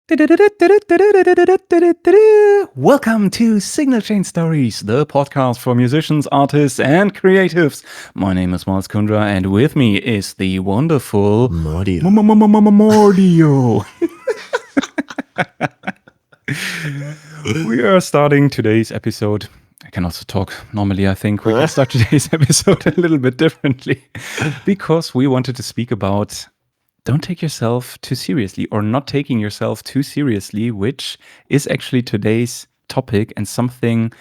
Welcome to Signal Chain Stories, the podcast for musicians, artists, and creatives. My name is Miles Kundra, and with me is the wonderful Mordio. Mordio. We are starting today's episode. I can also talk normally. I think we can start today's episode a little bit differently because we wanted to speak about don't take yourself too seriously, or not taking yourself too seriously, which is actually today's topic and something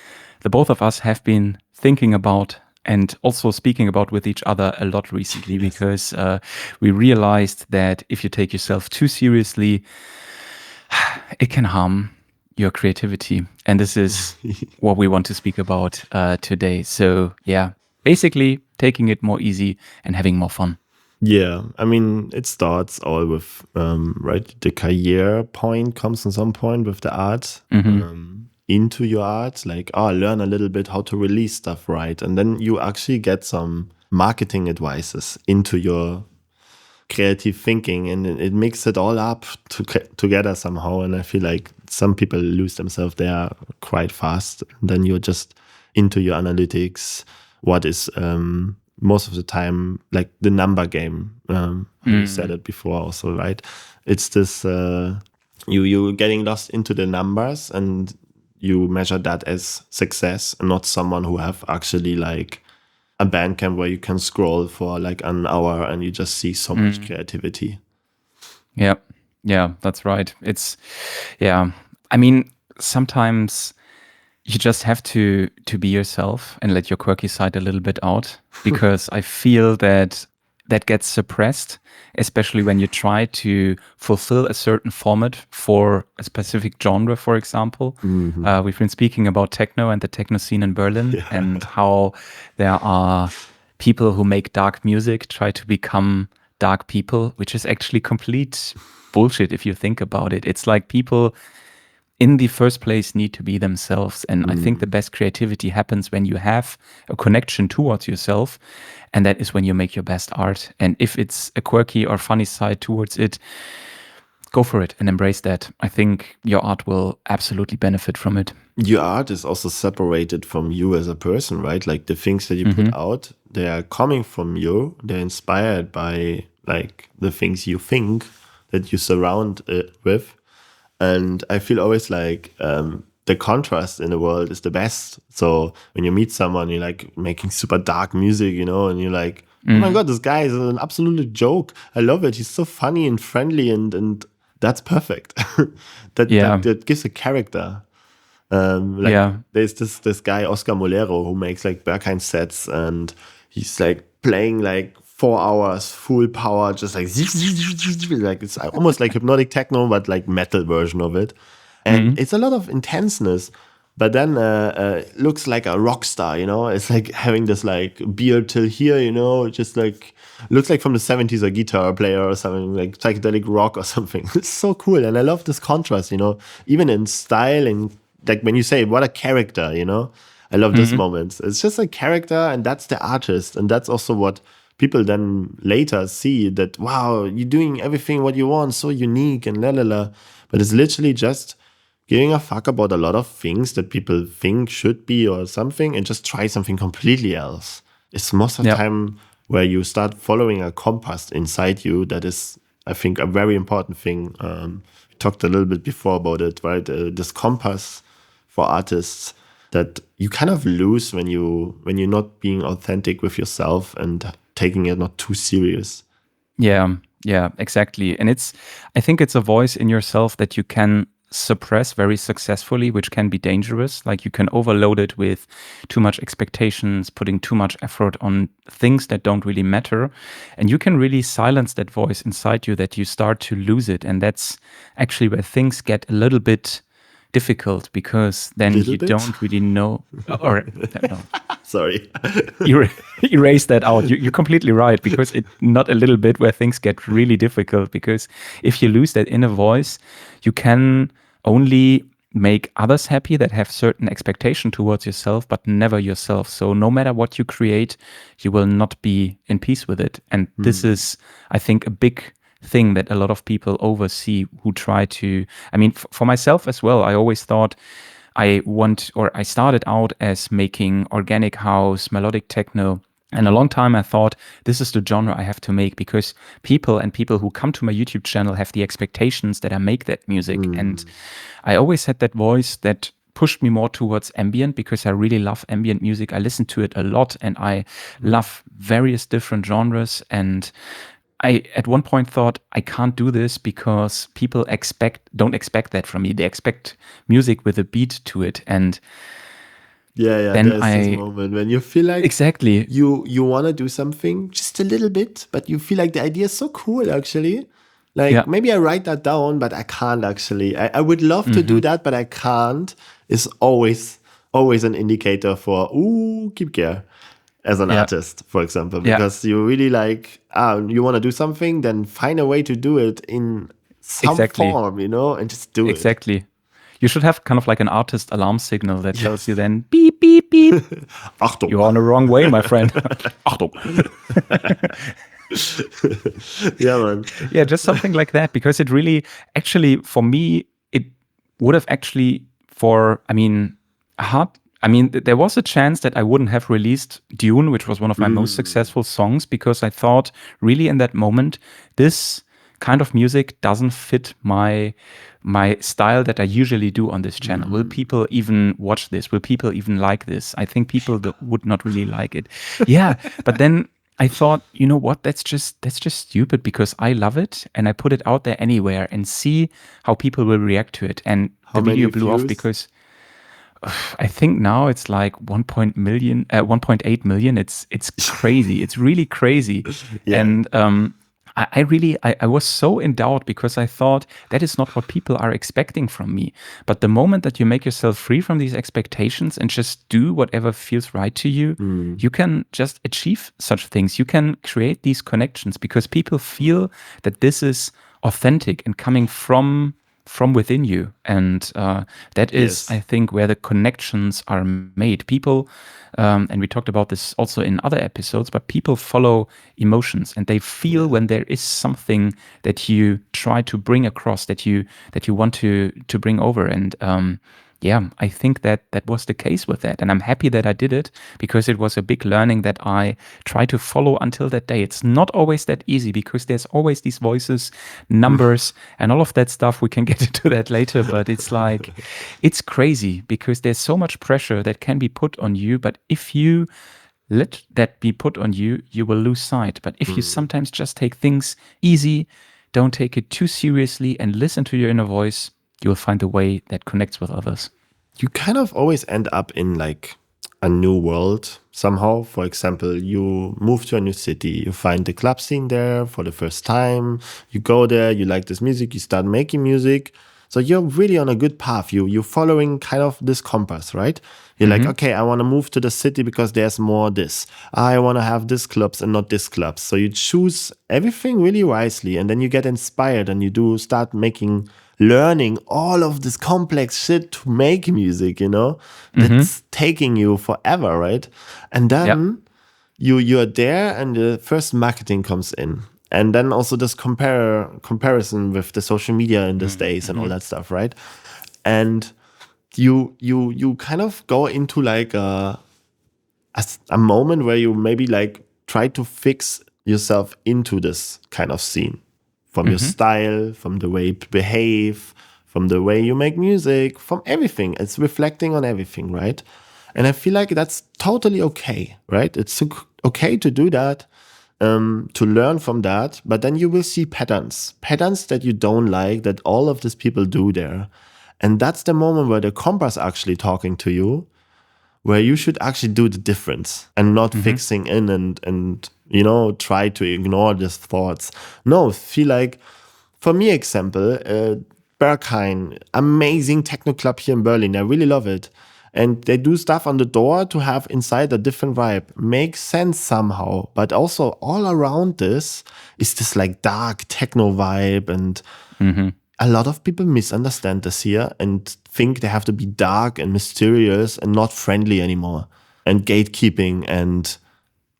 the both of us have been thinking about and also speaking about with each other a lot recently, because we realized that if you take yourself too seriously, it can harm your creativity. And this is what we want to speak about today. So yeah, basically taking it more easy and having more fun. Yeah, I mean, it starts all with, right, the career point comes at some point with the art, into your art, like, learn a little bit how to release stuff right. And then you actually get some marketing advices into your creative thinking, and it makes it all up together somehow. And I feel like some people lose themselves there quite fast. And then you're just into your analytics, what is most of the time like the number game. You said it before also, right? It's this you getting lost into the numbers, and you measure that as success, and not someone who have actually like a Bandcamp where you can scroll for like an hour and you just see so much creativity. Yeah, that's right. I mean, sometimes you just have to be yourself and let your quirky side a little bit out, because I feel that gets suppressed, especially when you try to fulfill a certain format for a specific genre, for example. We've been speaking about techno and the techno scene in Berlin, and how there are people who make dark music try to become dark people, which is actually complete bullshit if you think about it. It's like people in the first place need to be themselves. And I think the best creativity happens when you have a connection towards yourself. And that is when you make your best art. And if it's a quirky or funny side towards it, go for it and embrace that. I think your art will absolutely benefit from it. Your art is also separated from you as a person, right? Like the things that you put out, they are coming from you. They're inspired by like the things you think that you surround it with. And I feel always like the contrast in the world is the best. So when you meet someone, you're like making super dark music, you know, and you're like, oh my God, this guy is an absolute joke. I love it. He's so funny and friendly, and that's perfect. that gives a character. There's this guy, Oscar Molero, who makes like Berghain sets, and he's like playing like 4 hours full power, just like it's almost like hypnotic techno, but like metal version of it. And it's a lot of intenseness, but then looks like a rock star, you know? It's like having this like beard till here, you know, just like looks like from the 70s, a guitar player or something, like psychedelic rock or something. It's so cool. And I love this contrast, you know, even in style, and like when you say what a character, you know, I love this moment. It's just a character, and that's the artist. And that's also what people then later see, that, wow, you're doing everything what you want, so unique and la la la. But it's literally just giving a fuck about a lot of things that people think should be or something, and just try something completely else. It's most of the time where you start following a compass inside you. That is, I think, a very important thing. We talked a little bit before about it, right? This compass for artists that you kind of lose when you're not being authentic with yourself and taking it not too serious. Yeah, exactly. And I think it's a voice in yourself that you can suppress very successfully, which can be dangerous. Like you can overload it with too much expectations, putting too much effort on things that don't really matter. And you can really silence that voice inside you, that you start to lose it. And that's actually where things get a little bit difficult, because then you don't really know, or no. Sorry. Erase that out. You're completely right, because it's not a little bit where things get really difficult, because if you lose that inner voice, you can only make others happy that have certain expectation towards yourself, but never yourself. So no matter what you create, you will not be in peace with it. And this is, I think, a big thing that a lot of people oversee who try to, I mean, for myself as well, I always thought I started out as making organic house, melodic techno. And a long time I thought this is the genre I have to make because people who come to my YouTube channel have the expectations that I make that music. And I always had that voice that pushed me more towards ambient because I really love ambient music. I listen to it a lot and I love various different genres. And I at one point thought I can't do this because people don't expect that from me. They expect music with a beat to it. And Yeah, then there's this moment when you feel like exactly you want to do something just a little bit, but you feel like the idea is so cool actually. Like maybe I write that down, but I can't actually. I would love to do that, but I can't. Is always an indicator for keep care as an artist, for example, because you really like you want to do something, then find a way to do it in some form, and just do it. Exactly. You should have kind of like an artist alarm signal that tells you then beep, beep, beep. Achtung. You're on the wrong way, my friend. Achtung. Yeah, man. Yeah, just something like that, because it really, actually, for me, it would have actually there was a chance that I wouldn't have released Dune, which was one of my most successful songs, because I thought really in that moment, this kind of music doesn't fit my style that I usually do on this channel. Will people even watch this? Will people even like this? I think people would not really like it. Yeah, but then I thought, you know what? That's just stupid because I love it and I put it out there anywhere and see how people will react to it. And the video blew off because I think now it's like 1.8 million. It's crazy. It's really crazy. Yeah. And I was so in doubt because I thought that is not what people are expecting from me. But the moment that you make yourself free from these expectations and just do whatever feels right to you, you can just achieve such things. You can create these connections because people feel that this is authentic and coming from within you. And that is, I think, where the connections are made. People, and we talked about this also in other episodes, but people follow emotions and they feel when there is something that you try to bring across, that you want to bring over. And I think that was the case with that. And I'm happy that I did it because it was a big learning that I try to follow until that day. It's not always that easy because there's always these voices, numbers, and all of that stuff. We can get into that later, but it's like, it's crazy because there's so much pressure that can be put on you. But if you let that be put on you, you will lose sight. But if you sometimes just take things easy, don't take it too seriously and listen to your inner voice, you will find a way that connects with others. You kind of always end up in like a new world somehow. For example, you move to a new city, you find the club scene there for the first time, you go there, you like this music, you start making music. So you're really on a good path. You're following kind of this compass, right? You're like, okay, I want to move to the city because there's more this. I want to have this clubs and not this clubs. So you choose everything really wisely, and then you get inspired and you start learning all of this complex shit to make music, that's taking you forever, right? And then you're there and the first marketing comes in. And then also this comparison with the social media in these days and all that stuff, right? And you kind of go into like a moment where you maybe like try to fix yourself into this kind of scene. From your style, from the way you behave, from the way you make music, from everything. It's reflecting on everything, right? And I feel like that's totally okay, right? It's okay to do that, to learn from that. But then you will see patterns that you don't like, that all of these people do there. And that's the moment where the compass actually talking to you, where you should actually do the difference and not fixing in and try to ignore these thoughts. No, feel like, for me, example, Berghain, amazing techno club here in Berlin. I really love it. And they do stuff on the door to have inside a different vibe. Makes sense somehow. But also all around this is this like dark techno vibe. And a lot of people misunderstand this here and think they have to be dark and mysterious and not friendly anymore. And gatekeeping and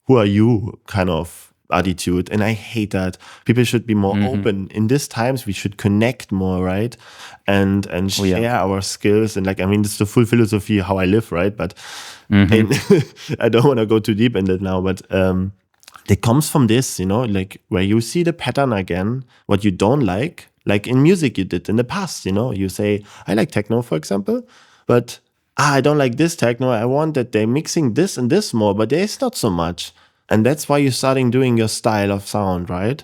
who are you kind of attitude, and I hate that. People should be more open. In these times, we should connect more, right? And share our skills. And like, I mean, it's the full philosophy how I live, right? But and I don't want to go too deep in it now, but it comes from this, you know, like where you see the pattern again, what you don't like in music you did in the past, you know, you say, I like techno, for example, but I don't like this techno. I want that they're mixing this and this more, but there's not so much. And that's why you're starting doing your style of sound, right?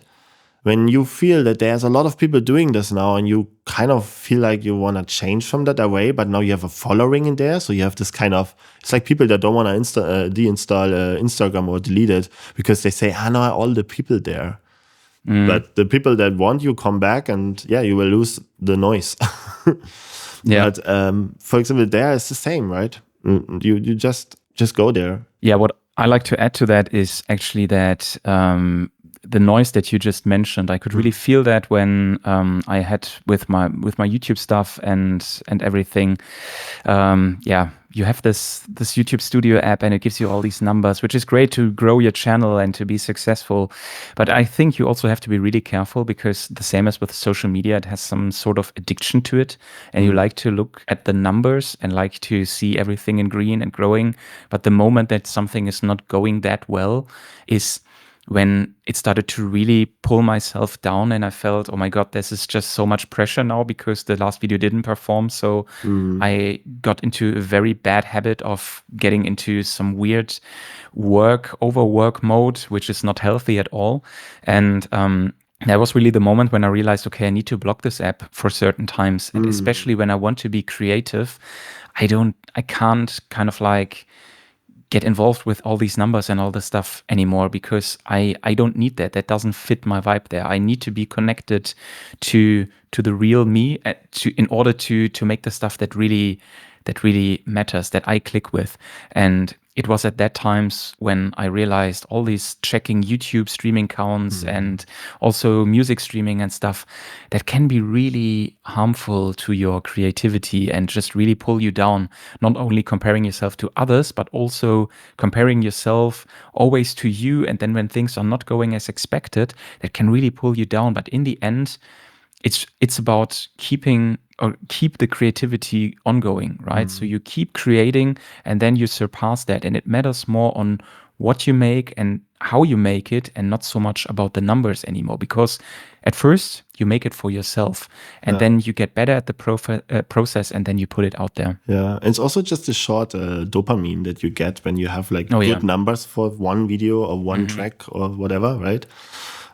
When you feel that there's a lot of people doing this now and you kind of feel like you want to change from that away, but now you have a following in there. So you have this kind of, it's like people that don't want to deinstall Instagram or delete it because they say, no, all the people there. But the people that want you come back and you will lose the noise. But for example, there it's the same, right? You just go there. Yeah, what I like to add to that is actually that the noise that you just mentioned, I could really feel that when I had with my YouTube stuff and everything. You have this YouTube Studio app and it gives you all these numbers, which is great to grow your channel and to be successful. But I think you also have to be really careful because the same as with social media, it has some sort of addiction to it. And you like to look at the numbers and like to see everything in green and growing. But the moment that something is not going that well is when it started to really pull myself down and I felt, oh my God, this is just so much pressure now because the last video didn't perform. So I got into a very bad habit of getting into some weird overwork mode, which is not healthy at all. And that was really the moment when I realized, okay, I need to block this app for certain times. And especially when I want to be creative, I can't kind of like get involved with all these numbers and all this stuff anymore because I don't need that. That doesn't fit my vibe there. I need to be connected to the real me in order to make the stuff that really matters, that I click with. And it was at that times when I realized all these checking YouTube streaming counts and also music streaming and stuff that can be really harmful to your creativity and just really pull you down. Not only comparing yourself to others, but also comparing yourself always to you. And then when things are not going as expected, that can really pull you down. But in the end, it's about keep the creativity ongoing, right? So you keep creating and then you surpass that. And it matters more on what you make and how you make it and not so much about the numbers anymore. Because at first you make it for yourself and then you get better at the process and then you put it out there. Yeah, and it's also just a short dopamine that you get when you have like good numbers for one video or one track or whatever, right?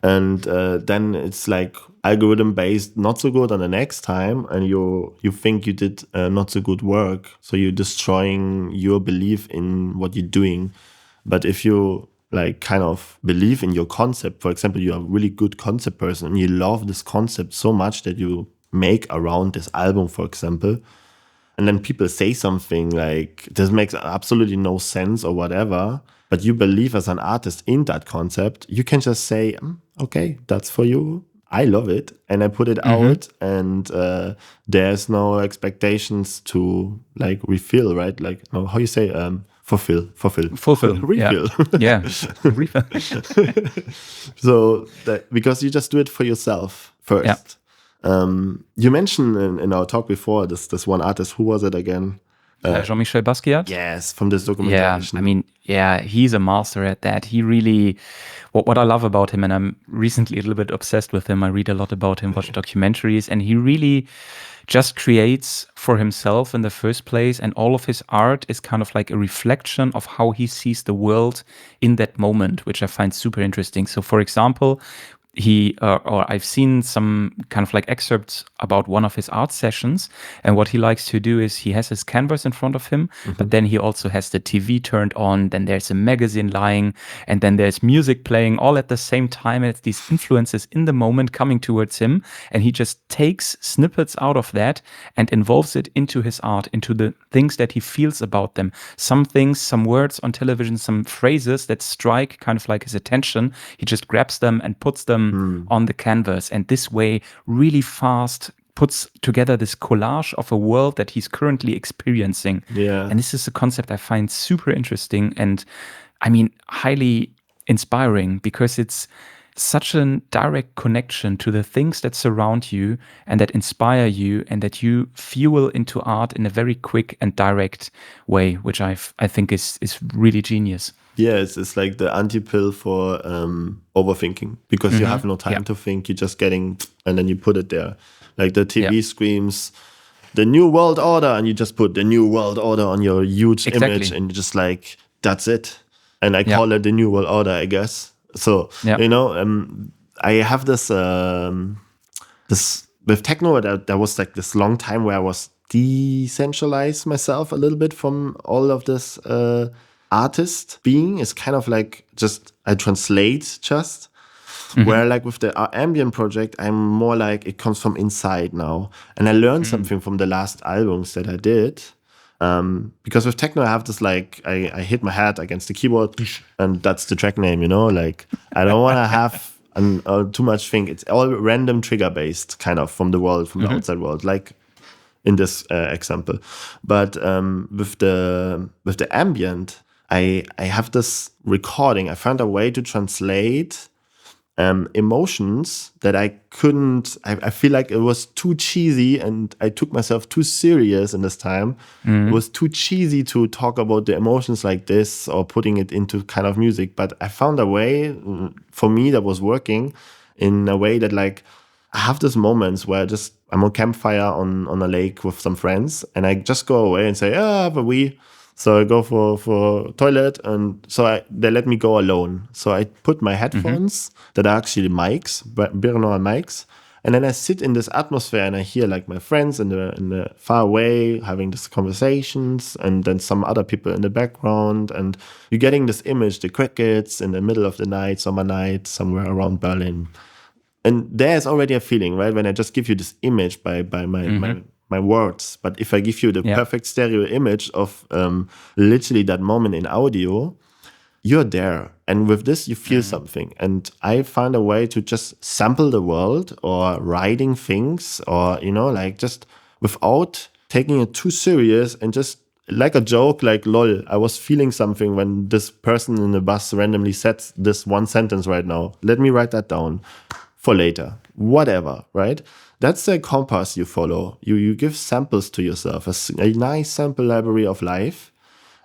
And then it's like algorithm based, not so good on the next time, and you think you did not so good work, so you're destroying your belief in what you're doing. But if you like kind of believe in your concept, for example, you're a really good concept person and you love this concept so much that you make around this album, for example, and then people say something like this makes absolutely no sense or whatever, but you believe as an artist in that concept, you can just say, okay, that's for you. I love it. And I put it out and there's no expectations to like refill, right? Like, how you say, fulfill. Refill. Yeah. Refill. So because you just do it for yourself first. Yeah. You mentioned in our talk before, this one artist, who was it again? Jean-Michel Basquiat? Yes, from this documentation. Yeah, I mean, he's a master at that. He really, what I love about him, and I'm recently a little bit obsessed with him, I read a lot about him, watch documentaries, and he really just creates for himself in the first place, and all of his art is kind of like a reflection of how he sees the world in that moment, which I find super interesting. So for example, I've seen some kind of like excerpts about one of his art sessions, and what he likes to do is he has his canvas in front of him, but then he also has the TV turned on, then there's a magazine lying, and then there's music playing all at the same time, and it's these influences in the moment coming towards him, and he just takes snippets out of that and involves it into his art, into the things that he feels about them. Some things, some words on television, some phrases that strike kind of like his attention, he just grabs them and puts them on the canvas, and this way really fast puts together this collage of a world that he's currently experiencing. Yeah. And this is a concept I find super interesting and I mean highly inspiring because it's such a direct connection to the things that surround you and that inspire you and that you fuel into art in a very quick and direct way, which I think is really genius. Yeah, it's like the anti-pill for overthinking, because you have no time to think. You're just getting, and then you put it there. Like the TV screams, the new world order, and you just put the new world order on your huge image, and you're just like, that's it. And I call it the new world order, I guess. So, you know, I have this, this with techno, there was like this long time where I was decentralized myself a little bit from all of this artist being. Is kind of like just I translate just where like with the ambient project I'm more like it comes from inside now, and I learned something from the last albums that I did, because with techno I have this like I hit my head against the keyboard and that's the track name, you know, like I don't want to have too much thing. It's all random trigger based kind of from the world, from the outside world, like in this example. But with the ambient, I have this recording. I found a way to translate emotions that I couldn't. I feel like it was too cheesy, and I took myself too serious in this time. It was too cheesy to talk about the emotions like this or putting it into kind of music. But I found a way for me that was working in a way that like I have these moments where I'm on campfire on a lake with some friends, and I just go away and say, but we. So I go for toilet, and so they let me go alone. So I put my headphones that are actually mics, binaural mics, and then I sit in this atmosphere and I hear like my friends in the far away having these conversations, and then some other people in the background, and you're getting this image, the crickets in the middle of the night, summer night, somewhere around Berlin. And there's already a feeling, right? When I just give you this image by my words, but if I give you the perfect stereo image of literally that moment in audio, you're there. And with this, you feel something. And I found a way to just sample the world or writing things, or, you know, like just without taking it too serious, and just like a joke, like, lol, I was feeling something when this person in the bus randomly said this one sentence right now. Let me write that down for later. Whatever, right? That's the compass you follow. You give samples to yourself, a nice sample library of life.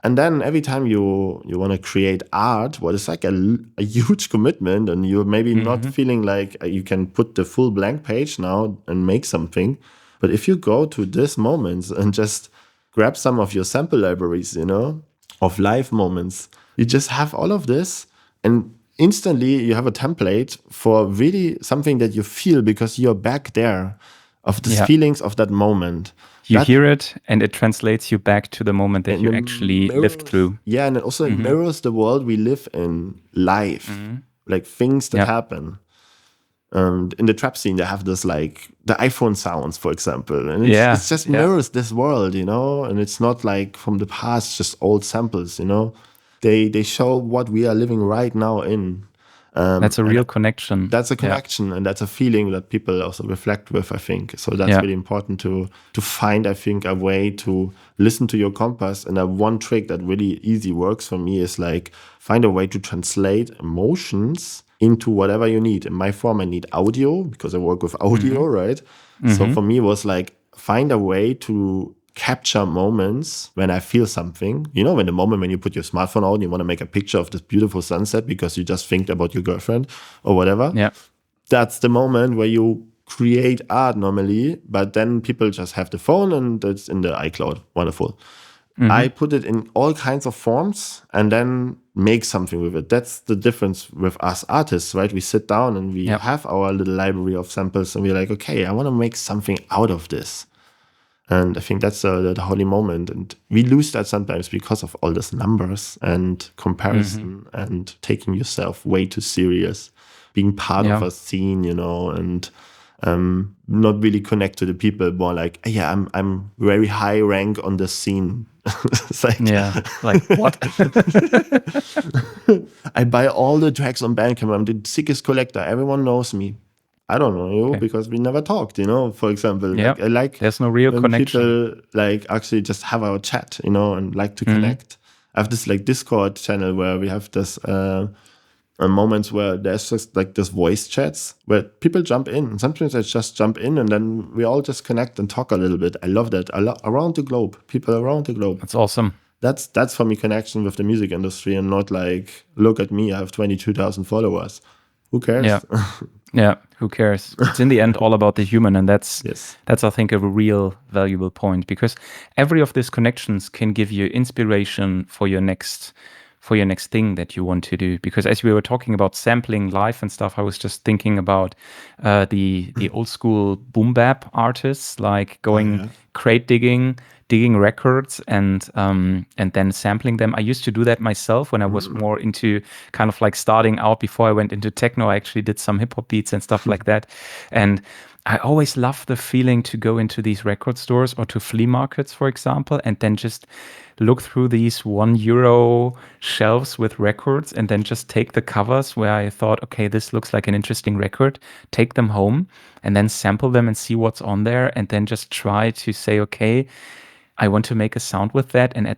And then every time you want to create art, what is like a huge commitment, and you're maybe not feeling like you can put the full blank page now and make something. But if you go to these moments and just grab some of your sample libraries, you know, of life moments, you just have all of this, and instantly you have a template for really something that you feel, because you're back there of the feelings of that moment. You hear it, and it translates you back to the moment that you actually lived through. Yeah, and it also mirrors the world we live in, life, like things that happen. In the trap scene, they have this like the iPhone sounds, for example, and it just mirrors this world, you know, and it's not like from the past, just old samples, you know. They show what we are living right now in. That's a real connection. That's a connection, and that's a feeling that people also reflect with, I think. So that's really important to find, I think, a way to listen to your compass. And one trick that really easy works for me is like find a way to translate emotions into whatever you need. In my form, I need audio because I work with audio, right? So for me, it was like find a way to capture moments when I feel something. You know, when the moment when you put your smartphone out and you want to make a picture of this beautiful sunset because you just think about your girlfriend or whatever. Yeah. That's the moment where you create art normally, but then people just have the phone and it's in the iCloud. Wonderful. I put it in all kinds of forms and then make something with it. That's the difference with us artists, right? We sit down and we have our little library of samples and we're like, okay, I want to make something out of this. And I think that's the holy moment. And we lose that sometimes because of all these numbers and comparison and taking yourself way too serious, being part of a scene, you know, and not really connect to the people, more like, yeah, I'm very high rank on the scene. It's like, like what? I buy all the tracks on Bandcamp. I'm the sickest collector. Everyone knows me. I don't know you because we never talked, you know, for example. Yeah. Like, I like there's no real connection. People like actually just have our chat, you know, and like to connect. I have this like Discord channel where we have this moments where there's just like this voice chats where people jump in. And sometimes I just jump in and then we all just connect and talk a little bit. I love that. Around the globe, people around the globe. That's awesome. That's for me connection with the music industry, and not like, look at me, I have 22,000 followers. Who cares? Yeah. Yeah, who cares? It's in the end all about the human, and that's Yes. I think a real valuable point, because every of these connections can give you inspiration for your next thing that you want to do. Because as we were talking about sampling live and stuff, I was just thinking about the old school boom bap artists, like going crate digging records and then sampling them. I used to do that myself when I was more into kind of like starting out. Before I went into techno, I actually did some hip hop beats and stuff like that. And I always love the feeling to go into these record stores or to flea markets, for example, and then just look through these €1 shelves with records and then just take the covers where I thought, okay, this looks like an interesting record, take them home and then sample them and see what's on there, and then just try to say, okay, I want to make a sound with that. And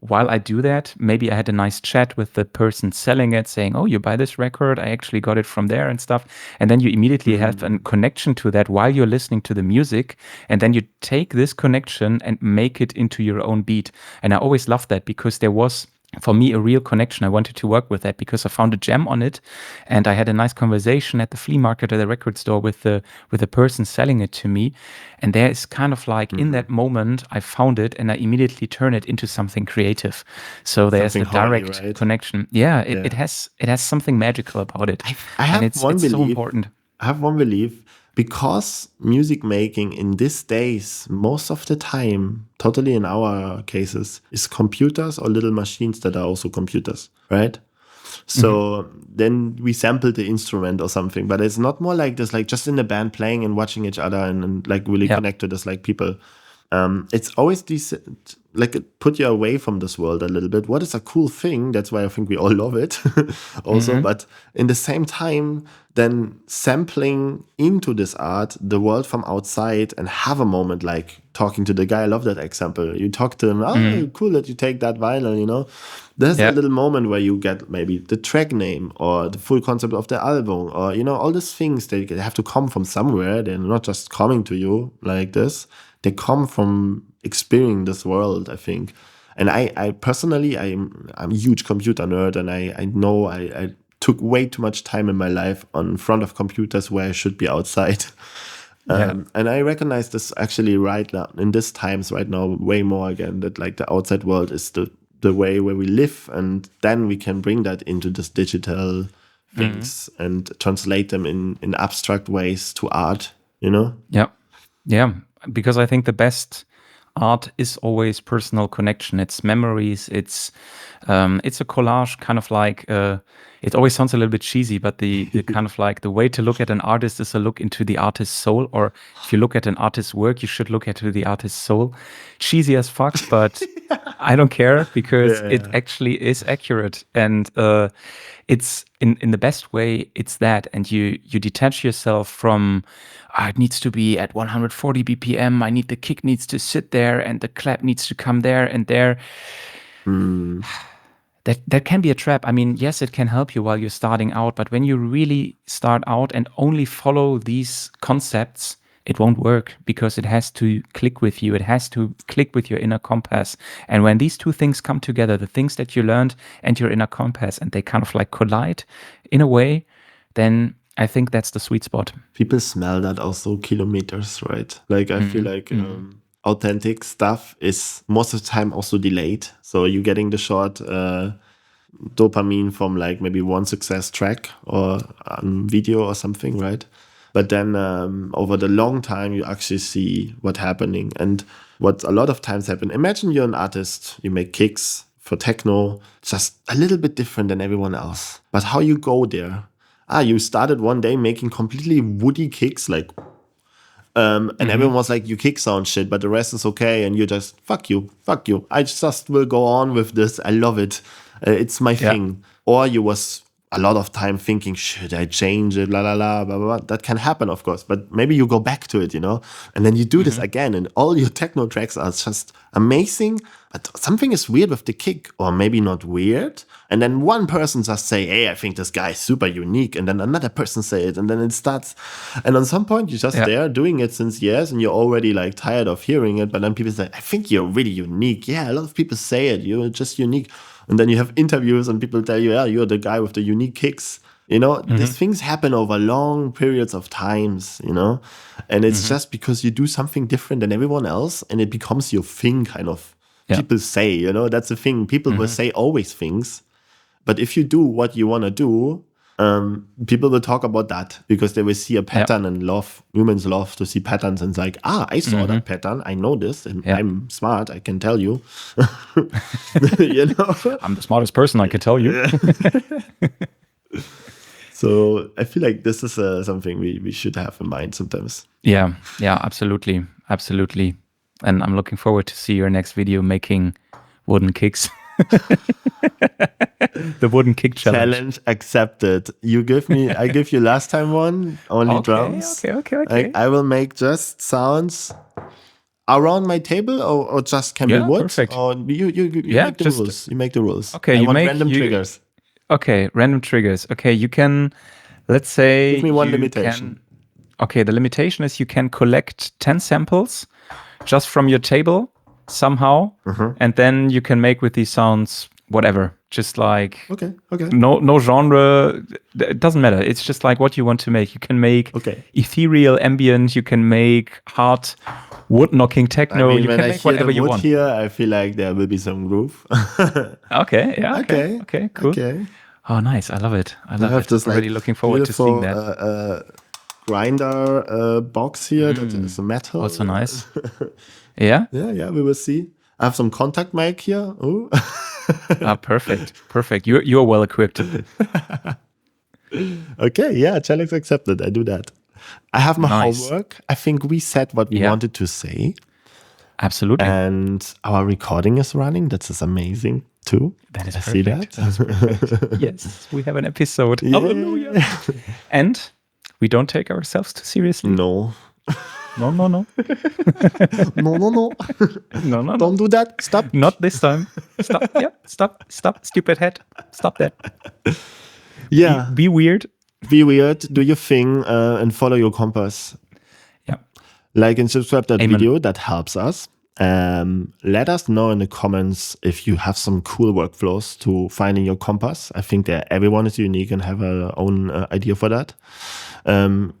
while I do that, maybe I had a nice chat with the person selling it, saying, oh, you buy this record, I actually got it from there and stuff. And then you immediately have a connection to that while you're listening to the music. And then you take this connection and make it into your own beat. And I always loved that, because there was, for me, a real connection. I wanted to work with that because I found a gem on it, and I had a nice conversation at the flea market at the record store with the person selling it to me. And there is kind of like in that moment, I found it and I immediately turn it into something creative. So there's a direct connection. Yeah, it has something magical about it. I have it's so important. I have one belief, because music making in these days, most of the time, totally in our cases, is computers or little machines that are also computers, right? So then we sample the instrument or something, but it's not more like this, like just in the band playing and watching each other and like really connected as like people. It's always these, like, it put you away from this world a little bit. What is a cool thing? That's why I think we all love it also. But in the same time, then sampling into this art, the world from outside, and have a moment like talking to the guy. I love that example. You talk to him, oh, cool that you take that vinyl, you know. There's a little moment where you get maybe the track name or the full concept of the album, or, you know, all these things, they have to come from somewhere. They're not just coming to you like this. They come from experiencing this world, I think. And I personally, I'm a huge computer nerd, and I know I took way too much time in my life on front of computers where I should be outside. And I recognize this actually right now, in these times right now, way more again, that like the outside world is the way where we live, and then we can bring that into this digital things and translate them in abstract ways to art, you know? Yeah. Because I think the best art is always personal connection. It's memories. It's a collage, kind of like. It always sounds a little bit cheesy, but the kind of like the way to look at an artist is a look into the artist's soul. Or if you look at an artist's work, you should look at the artist's soul. Cheesy as fuck, but I don't care, because it actually is accurate, and it's in the best way. It's that, and you detach yourself from. It needs to be at 140 BPM. The kick needs to sit there, and the clap needs to come there and there. That can be a trap. I mean, yes, it can help you while you're starting out, but when you really start out and only follow these concepts, it won't work, because it has to click with you. It has to click with your inner compass. And when these two things come together, the things that you learned and your inner compass, and they kind of like collide in a way, then I think that's the sweet spot. People smell that also kilometers, right? Like, I feel like authentic stuff is most of the time also delayed. So you're getting the short dopamine from like maybe one success track or video or something, right? But then over the long time, you actually see what's happening. And what a lot of times happen, imagine you're an artist, you make kicks for techno, just a little bit different than everyone else. But how you go there? You started one day making completely woody kicks, like, and everyone was like, you kick sound shit, but the rest is okay. And you're just, fuck you. I just will go on with this. I love it. It's my thing. Or you was a lot of time thinking, should I change it? La la la, blah, blah, blah. That can happen, of course. But maybe you go back to it, and then you do this again, and all your techno tracks are just amazing. But something is weird with the kick, or maybe not weird. And then one person just say, hey, I think this guy is super unique. And then another person say it, and then it starts. And on some point, you're just there doing it since years, and you're already like tired of hearing it. But then people say, I think you're really unique. Yeah, a lot of people say it. You're just unique. And then you have interviews and people tell you, yeah, you're the guy with the unique kicks. These things happen over long periods of times, and it's just because you do something different than everyone else and it becomes your thing kind of. Yeah. People say, that's the thing. People will say always things. But if you do what you want to do, people will talk about that because they will see a pattern and humans love to see patterns and it's like, I saw that pattern. I know this and I'm smart. I can tell you. I'm the smartest person, I can tell you. So I feel like this is something we should have in mind sometimes. Yeah, absolutely. Absolutely. And I'm looking forward to see your next video making wooden kicks. The wooden kick challenge accepted. I give you last time one, only drums. Okay. I will make just sounds around my table or just can be wood. Perfect. Or you make the rules. You make the rules. Okay, I want random triggers. Okay, random triggers. Okay, you can, let's say. Give me one limitation. The limitation is you can collect 10 samples just from your table somehow, and then you can make with these sounds whatever. Just like no genre. It doesn't matter. It's just like what you want to make. You can make ethereal ambient. You can make hard wood knocking techno. You can make whatever you want. Here, I feel like there will be some groove. Okay, cool. Okay. Oh, nice. I love it. I'm really looking forward to seeing that. Grinder box here that is metal. Also nice. Yeah, we will see. I have some contact mic here. Ooh. Perfect. You're well equipped. Okay, challenge accepted. I do that. I have my homework. I think we said what we wanted to say. Absolutely. And our recording is running. That is amazing too. That is perfect. See that? That is perfect. Yes, we have an episode. Yeah. Hallelujah. And we don't take ourselves too seriously. No. No. No. No. Don't do that. Stop. Not this time. Stop. Yeah. Stop. Stupid head. Stop that. Yeah. Be weird. Be weird. Do your thing and follow your compass. Yeah. Like and subscribe to that video. That helps us. Let us know in the comments if you have some cool workflows to finding your compass. I think that everyone is unique and have their own idea for that.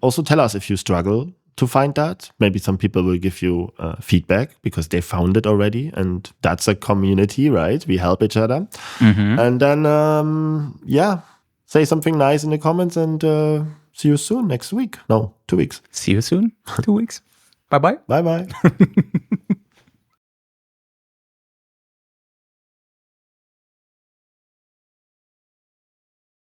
Also tell us if you struggle to find that. Maybe some people will give you feedback because they found it already, and that's a community, right? We help each other. And then say something nice in the comments, and see you soon next week. No, 2 weeks. See you soon. 2 weeks. Bye-bye. Bye-bye.